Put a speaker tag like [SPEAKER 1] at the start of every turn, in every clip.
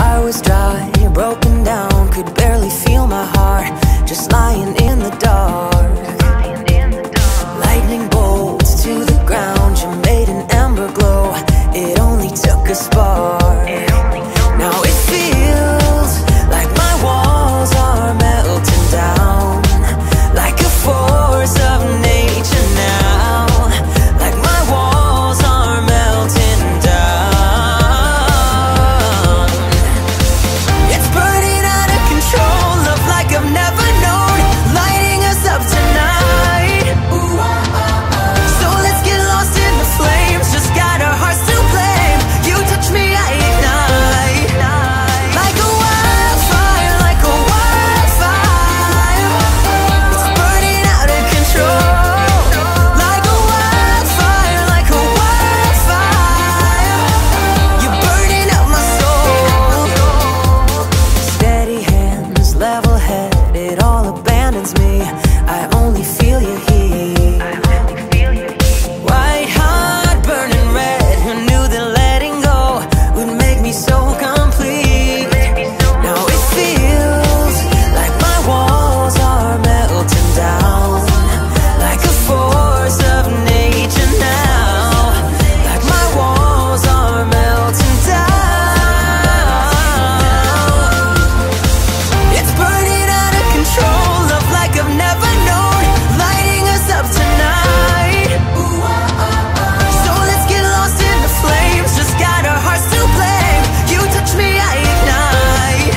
[SPEAKER 1] I was dry, broken down, could barely feel my heart, just lying in the dark. Lightning bolts to the ground, you made an ember glow. It only took a spark. Now it feels like my walls are melting down, like a force of nature now. Like my walls are melting down. It's burning out of control, love like I've never known, lighting us up tonight. So let's get lost in the flames, just got our hearts to blame. You touch me, I ignite, like a wildfire, like a wildfire. It's burning out of control, like a wildfire, like a wildfire. You're burning out my soul. Steady hands, level head, it all abandons me. I only feel your heat. White heart burning red, who knew that letting go would make me so complete? Now it feels like my walls are melting down, like a force of nature now. Like my walls are melting down. It's burning out of control, love like I've never known, lighting us up tonight. So let's get lost in the flames, just got our hearts to blame. You touch me, I ignite,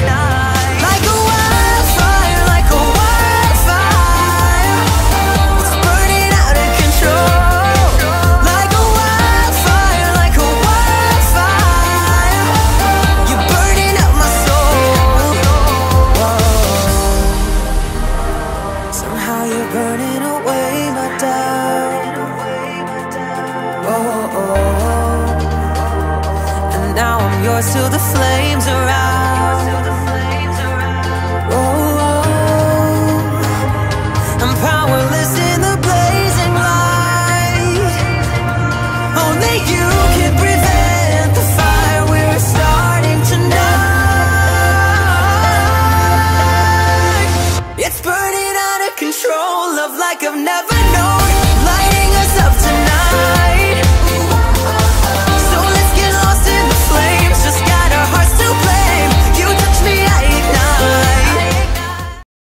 [SPEAKER 1] like a wildfire, like a wildfire. It's burning out of control, like a wildfire, like a wildfire. You're burning up my soul. Somehow you're burning away my doubt. And now I'm yours till the flames are out. I'm powerless in the blazing light. Only you can prevent the fire we're starting tonight. It's burning out of control, love like I've never